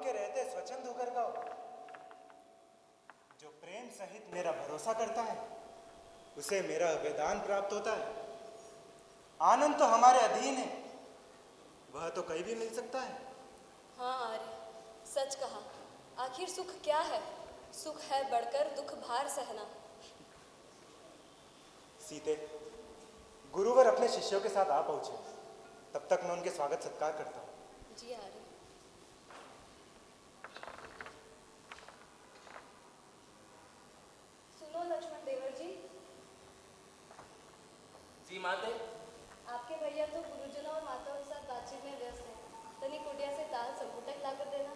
के रहते स्वच्छंद होकर गाओ। जो प्रेम सहित मेरा भरोसा करता है उसे मेरा वरदान प्राप्त होता है। आनंद तो हमारे अधीन है, वह तो कहीं भी मिल सकता है। हाँ आर्य, सच कहा। आखिर सुख क्या है? सुख है बढ़कर दुख भार सहना। सीते, गुरुवर अपने शिष्यों के साथ आ पहुंचे, तब तक मैं उनके स्वागत सत्कार करता हूँ। जी आर्य। सुनो लक्ष्मण देवर जी। जी माते। आपके भैया तो गुरुजनों और माताओं के साथ बातचीत में व्यस्त है। तनी कुटिया से दाल संपुटक लाकर देना।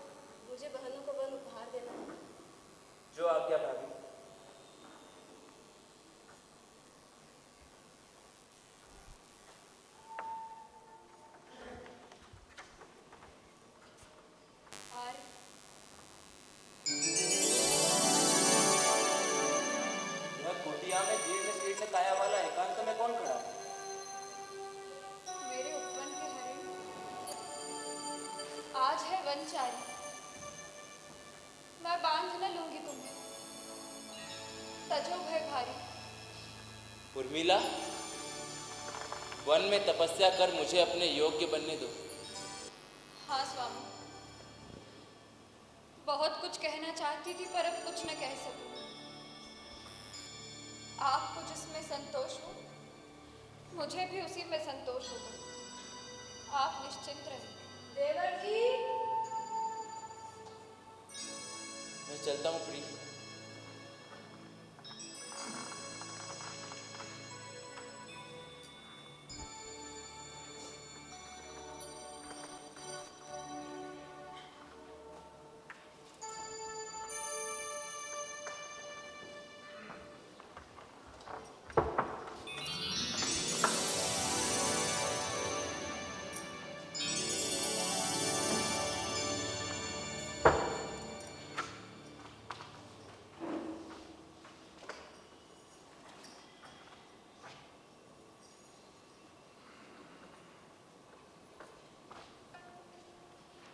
मुझे बहनों को वन उपहार देना। जो आज्ञा भाभी। यह कुटिया में जीर्ण शीर्ण काया वाला एकांत में कौन खड़ा है? मेरे उपवन के हरिण। आज है वनचारी। मैं बांध न लूंगी तुम्हें, तजो भय भारी। उर्मिला, वन में तपस्या कर मुझे अपने योग्य बनने दो। हाँ स्वामी, बहुत कुछ कहना चाहती थी पर अब कुछ न कह सकूं। आपको जिसमें संतोष हो मुझे भी उसी में संतोष होगा। आप निश्चिंत रहें। देवर जी। मैं चलता हूँ प्रिय।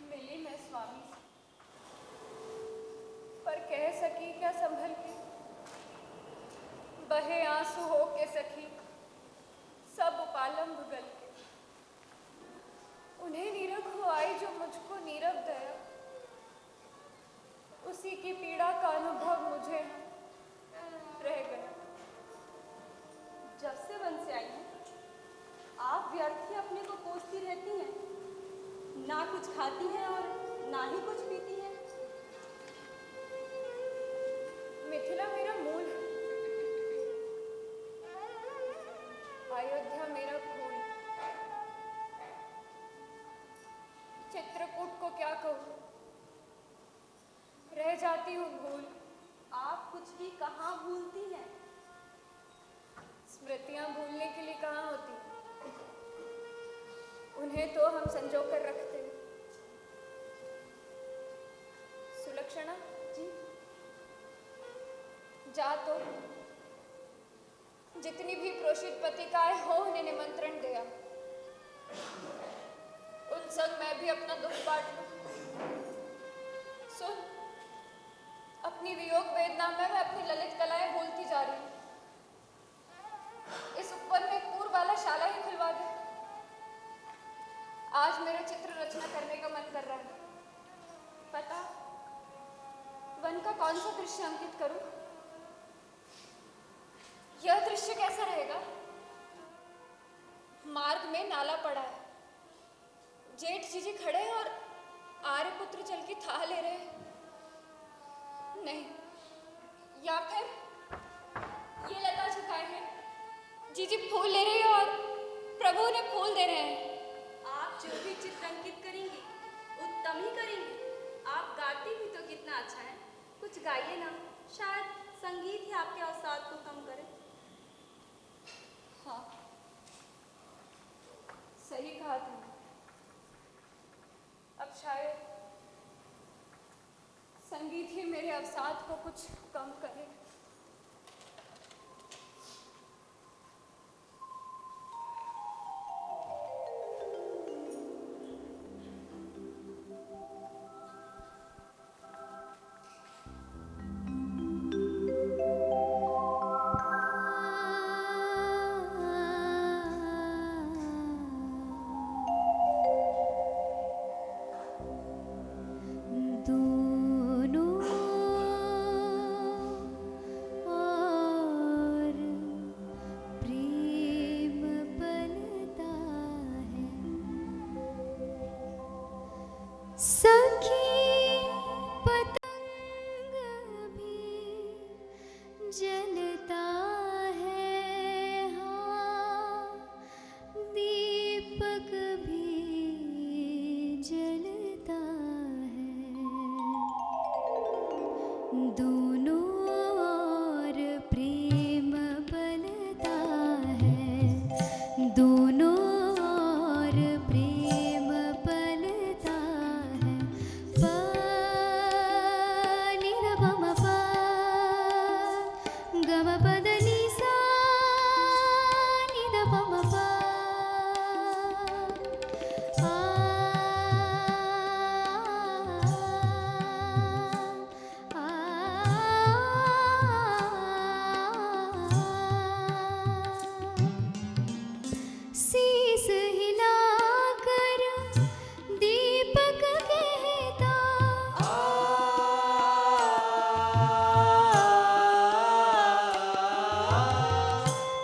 मिली मैं स्वामी से, पर कह सकी क्या संभल के। बहे आंसू हो के सखी सब उपालंब गल के। उन्हें नीरख हो आई जो मुझको नीरव दया। उसी की पीड़ा का अनुभव मुझे रह गया। जब से वन से आई हैं, आप व्यर्थ ही अपने को कोसती रहती हैं। ना कुछ खाती हैं और ना ही कुछ पीती हैं। मिथिला मेरा मूल है, अयोध्या मेरा फूल। चित्रकूट को क्या कहूँ, रह जाती हूँ भूल। आप कुछ भी कहाँ भूलती हैं? स्मृतियां भूलने के लिए कहाँ होती, उन्हें तो हम संजो कर रखते हैं। सुलक्षणा जी। जा तो जितनी भी प्रोषित पत्रिकाएं हो उन्हें निमंत्रण दिया। उन संग मैं भी अपना दुख बांट लूं। सुन, अपनी वियोग वेदना में मैं अपनी ललित कलाएं भूलती जा रही हूँ। इस उपवन में पूर्व वाला शाला ही खुलवा दे। आज मेरा चित्र रचना करने का मन कर रहा है। पता वन का कौन सा दृश्य अंकित करूं? यह दृश्य कैसा रहेगा? मार्ग में नाला पड़ा है, जेठ जीजी खड़े हैं और आर्यपुत्र चल के था ले रहे हैं। नहीं, या फिर ये लता झुकाए हैं, जीजी फूल ले रही है और प्रभु ने फूल दे रहे हैं। आप जो भी चित्र अंकित करेंगी उत्तम ही करेंगी। आप गाती भी तो कितना अच्छा है। कुछ गाइए ना, शायद संगीत ही आपके अवसाद को कम करे। हाँ, सही कहा तुमने। अब शायद संगीत ही मेरे अवसाद को कुछ कम करे। सखी पतंग भी जलता है, हाँ दीपक भी जलता है, दोनों ओर प्रेम बलता है, दोनों ओर प्रेम बलता है। नि ध प म प ग म प द नि सा, नि ध प म प शीस हिलाकर दीपक कहता,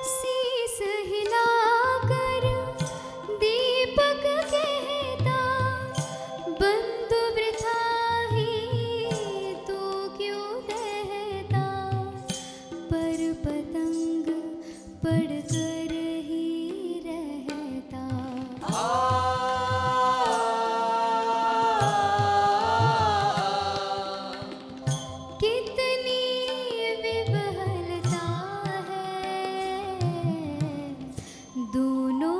शीस हिलाकर दीपक कहता, बंधु वृथा ही तू क्यों कहता, पर पतंग पढ़कर ही रहता। कितनी विवहलता है, दोनों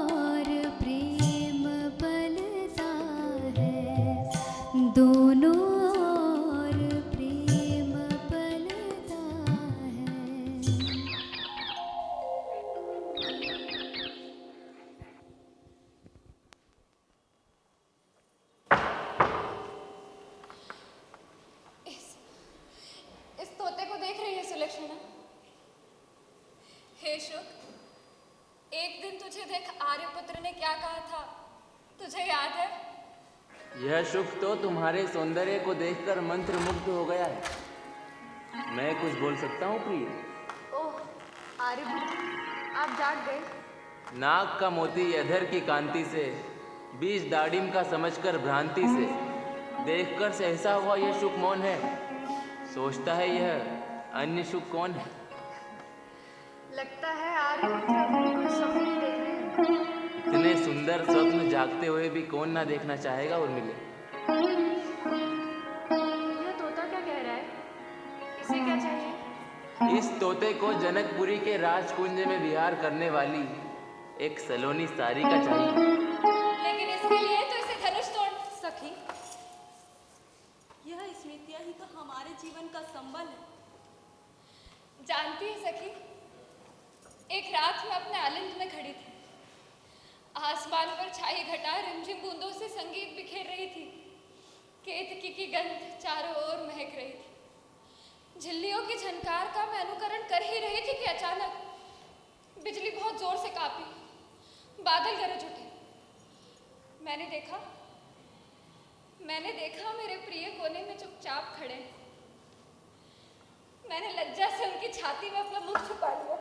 ओर प्रेम बलता है, दोनों ओर प्रेम बलता है। इस तोते को देख रही है सुलक्षणा? हे शुक, एक दिन तुझे देख आर्यपुत्र ने क्या कहा था, तुझे याद है? यह शुक तो तुम्हारे सौंदर्य को देखकर मंत्रमुग्ध हो गया है। मैं कुछ बोल सकता हूँ प्रिय? ओह आर्यपुत्र, आप जाग गए? नाक का मोती अधर की कांति से, बीज दाड़िम का समझकर भ्रांति से, देखकर सहसा हुआ यह शुक मौन है। सोचता है यह अन्य शुक कौन है? लगता है आर्यपुत्र अपनी कोई स्वप्न देख रहे हैं। इतने सुंदर स्वप्न जागते हुए भी कौन ना देखना चाहेगा उर्मिले? यह तोता क्या कह रहा है? इसे क्या चाहिए? इस तोते को जनकपुरी के राजकुंज में विहार करने वाली एक सलोनी सारिका चाहिए। लेकिन इसके लिए तो इसे धनुष तोड़। सखी, यह स्मृतियाँ ही तो हमारे जीवन का संबल है। जानती है सखी, एक रात मैं अपने आलिंद में खड़ी थी। आसमान पर छाई घटा रिमझिम बूंदों से संगीत बिखेर रही थी। केतकी की गंध चारों ओर महक रही थी। झिल्लियों की झनकार का मैं अनुकरण कर ही रही थी कि अचानक बिजली बहुत जोर से कांपी, बादल गरज उठे। मैंने देखा मेरे प्रिय कोने में चुपचाप खड़े। मैंने लज्जा से उनकी छाती में अपना मुख छुपा लिया।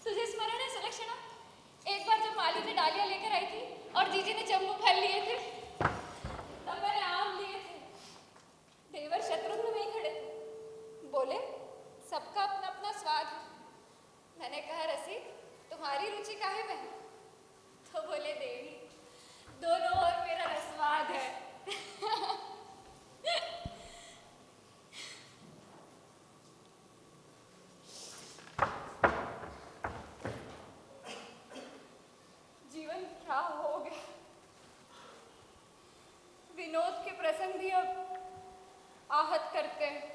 तुझे स्मरण है सुलक्षणा, एक बार जब माली ने डालियां लेकर आई थी और जीजी ने जम्बू फल लिए थे, तब मैंने आम लिए थे। देवर शत्रुघ्न वहीं खड़े थे। बोले, सबका अपना अपना स्वाद है। मैंने कहा, रसिक तुम्हारी रुचि काहे में है? तो बोले, देवी दोनों ओर मेरा रसवाद है। जीवन क्या हो गया? विनोद के प्रसंग भी अब आहत करते हैं।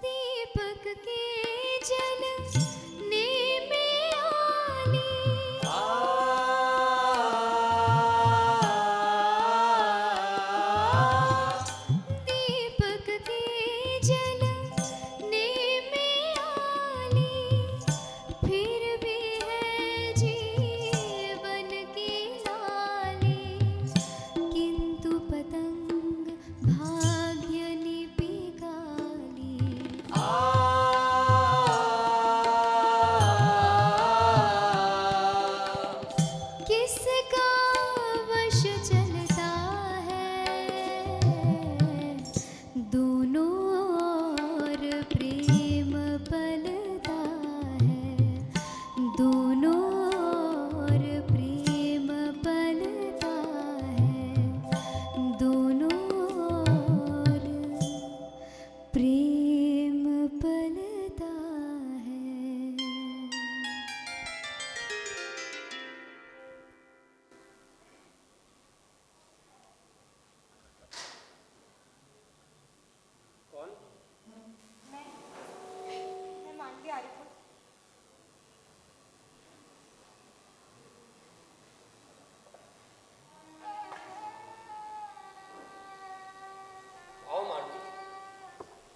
दीपक के जलने में आली, दीपक के जलने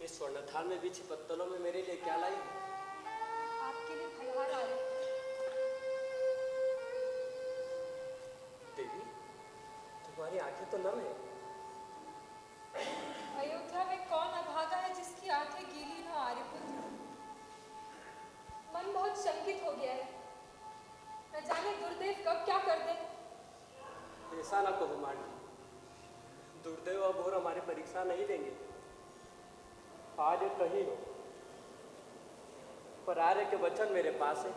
इस स्वर्ण थाल में बिछी पत्तलों में मेरे लिए क्या लाई? आपके लिए फलहार आ रहे। देवी, तुम्हारी आंखें तो नम है। अयोध्या में कौन अभागा है जिसकी आंखें गीली ना आर्यपुत्र? मन बहुत शंकित हो गया है, न जाने दुर्देव कब क्या कर दे। ऐसा ना कहो मांडवी, दुर्दैव अब और हमारी परीक्षा नहीं लेंगे। आज कहीं हो, पर आर्य के वचन मेरे पास है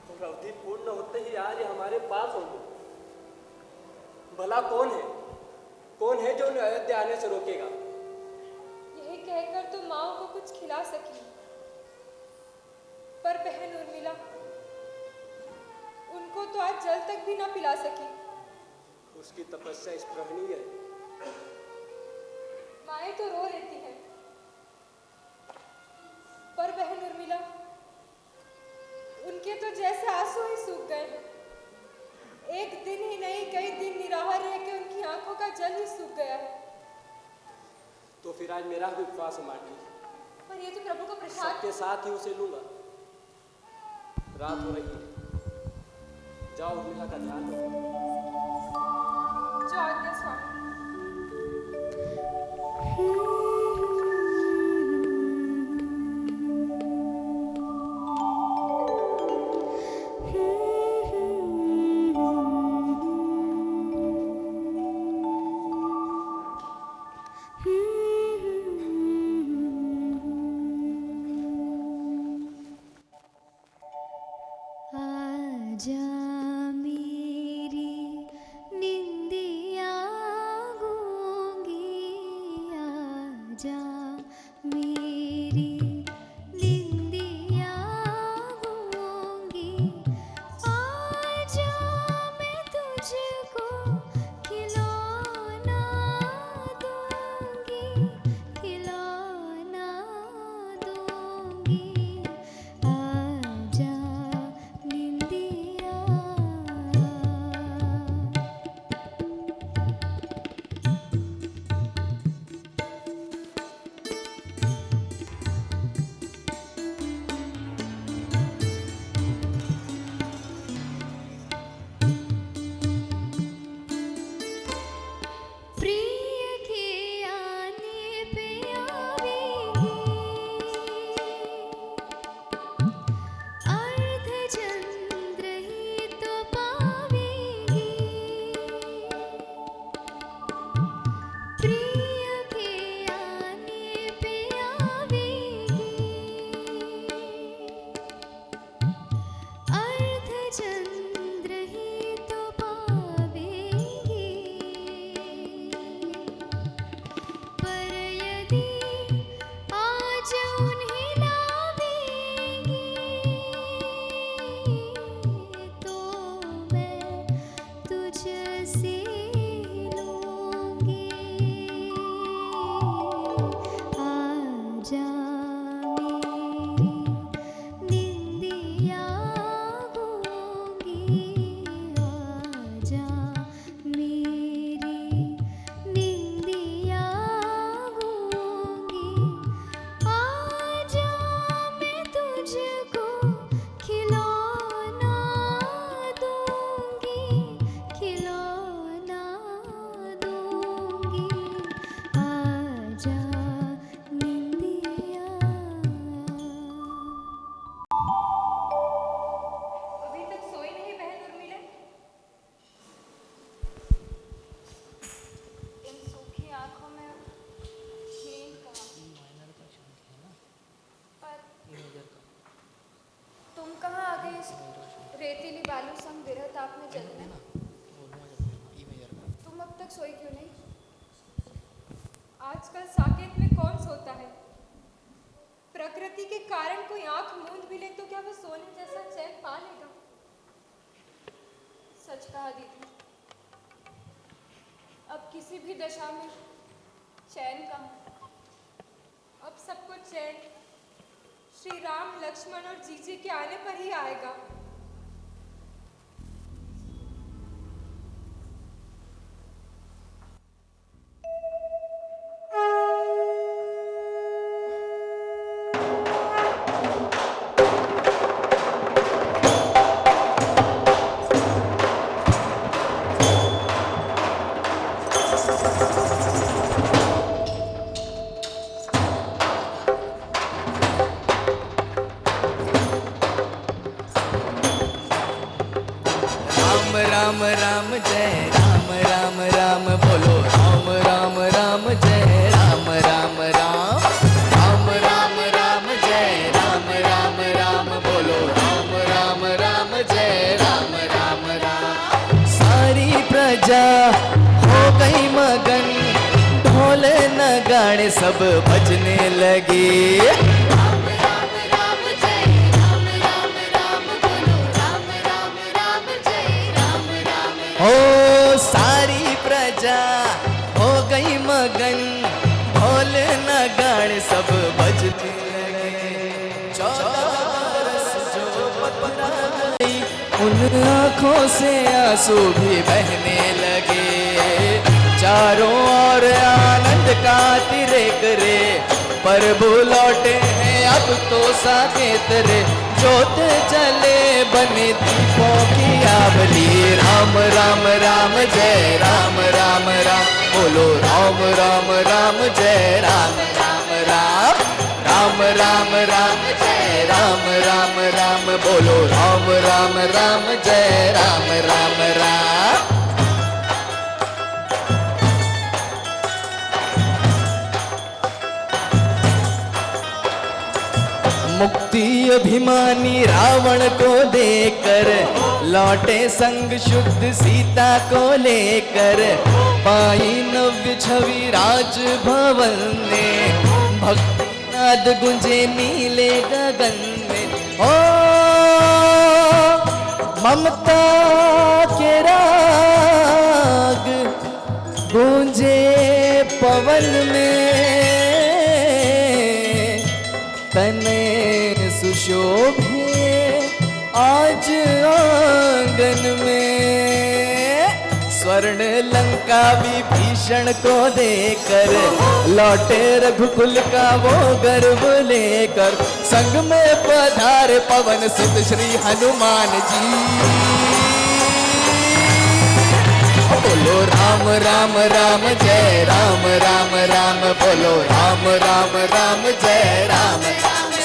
और अवधि पूर्ण होते ही आर्य हमारे पास होंगे। भला कौन है जो उन्हें अयोध्या आने से रोकेगा? यही कहकर तो माओ को कुछ खिला सकी, पर बहन उर्मिला उनको तो आज जल तक भी ना पिला सकी। उसकी तपस्या स्पृहणीय है। माएँ तो रो लेती हैं, पर बहन उर्मिला उनके तो जैसे आंसू ही सूख गए हैं। एक दिन ही नहीं, कई दिन निराहार रह के उनकी आंखों का जल ही सूख गया है। तो फिर आज मेरा भी उपवास है मांडवी। पर ये तो प्रभु का प्रसाद। सबके साथ ही उसे लूंगा। रात हो रही है, जाओ उर्मिला का ध्यान रखो। जो आज्ञा स्वामी। आजा मेरी निंदिया गूंगी, आजा मेरी निंदिया गूंगी, आजा मैं तुझको खिलौना दूंगी, खिलौना दूंगी, आजा निंदिया। प्रिय के आने पे आवेगी, अर्धचंद्र ही तो पावेगी, प्रिय के आने पे आवेगी, अर्धचंद्र ही तो पावेगी, पर यदि आज उन्हें लावेगी तो मैं तुझसे लूंगी, आजा मेरी निंदिया गूंगी, आजा मेरी निंदिया गूंगी, आजा मैं तुझको खिलौना दूंगी, खिलौना दूंगी, आजा निंदिया। अभी तक सोई नहीं बहन उर्मिला? इन सूखी आंखों में नींद कहाँ? पर तुम कहाँ आ गई इस रेतीली बालू संग विरह ताप में जलने? तुम अब तक सोई क्यों नहीं? आजकल साकेत में कौन सोता है? प्रकृति के कारण कोई आंख मूंद भी ले तो क्या वो सोने जैसा चैन पा लेगा? सच कहा दीदी, अब किसी भी दशा में चैन कहाँ? अब सबको चैन श्री राम, लक्ष्मण और जीजे के आने पर ही आएगा। जय राम राम राम राम राम राम जय राम राम राम बोलो राम राम राम जय राम राम राम। सारी प्रजा हो गई मगन, ढोल नगाड़े सब बजने लगे। राम राम राम जय राम राम राम बोलो राम राम राम जय राम राम। ओ सारी प्रजा हो गई मगन, ढोल नगाड़े सब बजने लगे। 14 बरस जो पतरा गई, उन आँखों से आंसू भी बहने लगे। चारों ओर आनंद का तिरेक रे, प्रभु लौटे हैं अब तो साकेत रे। जोत जले बने दीपों की आवली। राम राम राम जय राम राम राम बोलो राम राम राम जय राम राम राम राम राम राम जय राम राम राम बोलो राम राम राम जय राम राम राम। मुक्ति अभिमानी रावण को देकर लौटे संग शुद्ध सीता को लेकर। पाई नव्य छवि राजभवन में, भक्ति नाद गुंजे नीले गगन में। ओ ममता के राग गूंजे पवन में, तने सुशोभे आज आंगन में। स्वर्ण लंका विभीषण को देकर लौटे रघुकुल का वो गर्व लेकर। संग में पधारे पवन सुत श्री हनुमान जी। बोलो राम राम राम जय राम राम राम बोलो राम राम राम जय राम।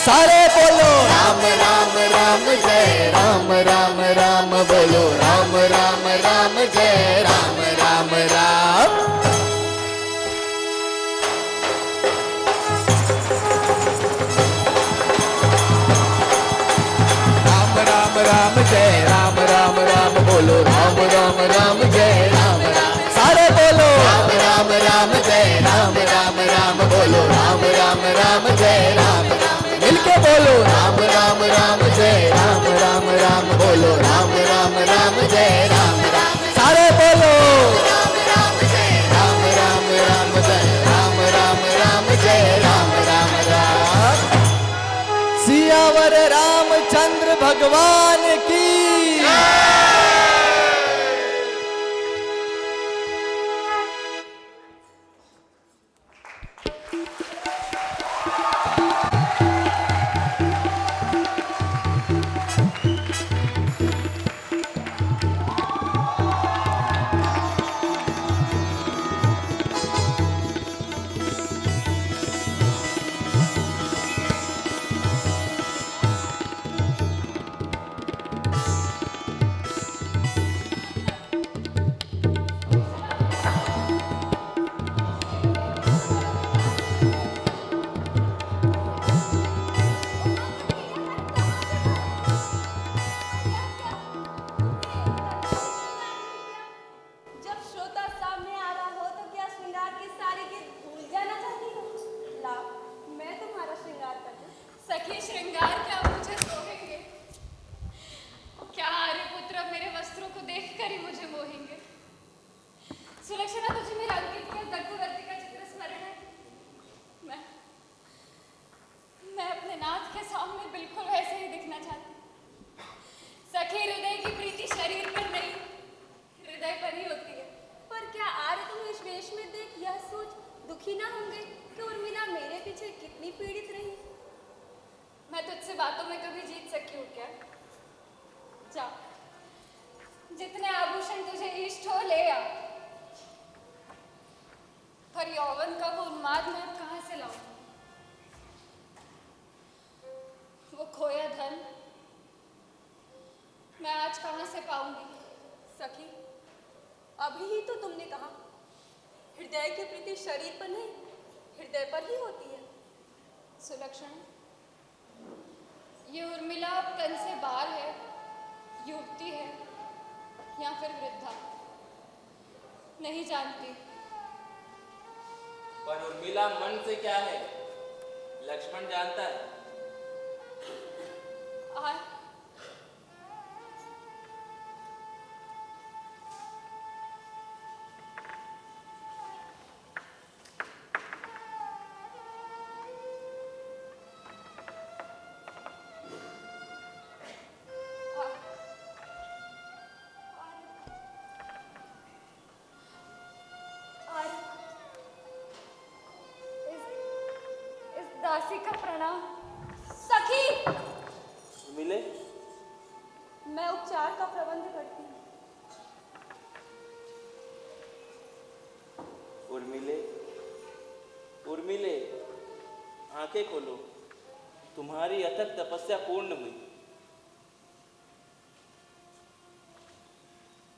सारे बोलो राम राम राम जय राम राम राम बोलो राम राम राम जय राम राम राम। राम राम जय राम राम राम बोलो राम राम राम जय राम राम। सारे बोलो राम राम राम जय राम राम राम बोलो राम राम राम जय राम राम। मिलके बोलो राम राम राम जय राम राम राम बोलो राम राम राम जय राम राम। सारे बोलो राम राम जय राम राम राम जय राम राम राम जय राम राम राम। सियावर रामचंद्र भगवान की। जब श्रोता सामने आ रहा हो तो क्या श्रृंगार की सारी गीत भूल जाना चाहती हो? लाओ, मैं तुम्हारा श्रृंगार कर दूं। सखी श्रृंगार क्या मुझे सोहेंगे? क्या आर्यपुत्र मेरे वस्त्रों को देखकर ही मुझे मोहेंगे? सुलक्षणा, तुझे मेरे अंकित के दग्धवर्ती का चित्र स्मरण है? मैं अपने नाथ के सामने बिल्कुल वैसे ही दिखना चाहती। सखी, हृदय की प्रीति शरीर पर नहीं, हृदय पर ही होती है। पर क्या आर्य तुम्हें इस वेश में देख यह सोच दुखी ना होंगे कि उर्मिला मेरे पीछे कितनी पीड़ित रही? मैं तुझसे बातों में कभी जीत सकी हूँ क्या? जा, जितने आभूषण तुझे इष्ट हो ले आ, पर यौवन का वो उन्माद मैं अब कहाँ से लाऊं? वो खोया धन मैं आज कहाँ से पाऊंगी? सखी, अभी ही तो तुमने कहा हृदय की प्रीति शरीर पर नहीं, हृदय पर ही होती है। सुलक्षण, ये उर्मिला तन से बाहर है, युवती है या फिर वृद्धा, नहीं जानती। पर उर्मिला मन से क्या है, लक्ष्मण जानता है। आय, इस दासी का प्रणाम। सखी, मिले मैं उपचार का प्रबंध करती हूँ। उर्मिले, उर्मिले, आंखें खोलो, तुम्हारी अथक तपस्या पूर्ण हुई।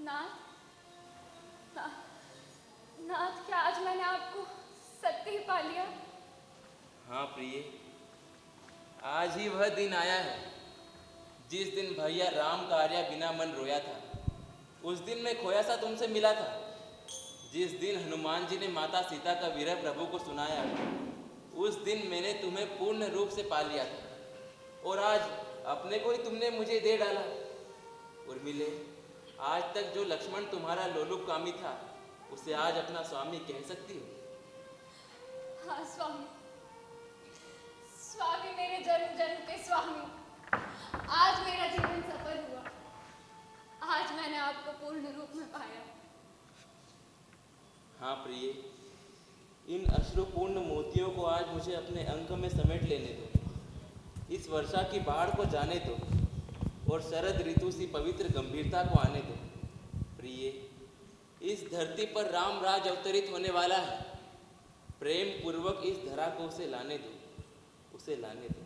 नाथ, क्या आज मैंने आपको सत्य ही पा लिया? हाँ प्रिय, आज ही वह दिन आया है जिस दिन भैया राम का आर्या बिना मन रोया था। उस दिन मैं खोया सा तुमसे मिला था। जिस दिन हनुमान जी ने माता सीता का विरह प्रभु को सुनाया, उस दिन मैंने तुम्हें पूर्ण रूप से पा लिया था। और आज अपने को ही तुमने मुझे दे डाला। उर्मिले, आज तक जो लक्ष्मण तुम्हारा लोलुपकामी था, उसे आज अपना स्वामी कह सकती हो? हाँ स्वामी, स्वामी, मेरे जन्म जन्म के स्वामी। आज मेरा जीवन सफल हुआ। आज मैंने आपको पूर्ण रूप में पाया। हाँ प्रिय, इन अश्रुपूर्ण मोतियों को आज मुझे अपने अंक में समेट लेने दो। इस वर्षा की बाढ़ को जाने दो और शरद ऋतु सी पवित्र गंभीरता को आने दो। प्रिय, इस धरती पर राम राज अवतरित होने वाला है। प्रेम पूर्वक इस धरा को उसे लाने दो, उसे लाने दो।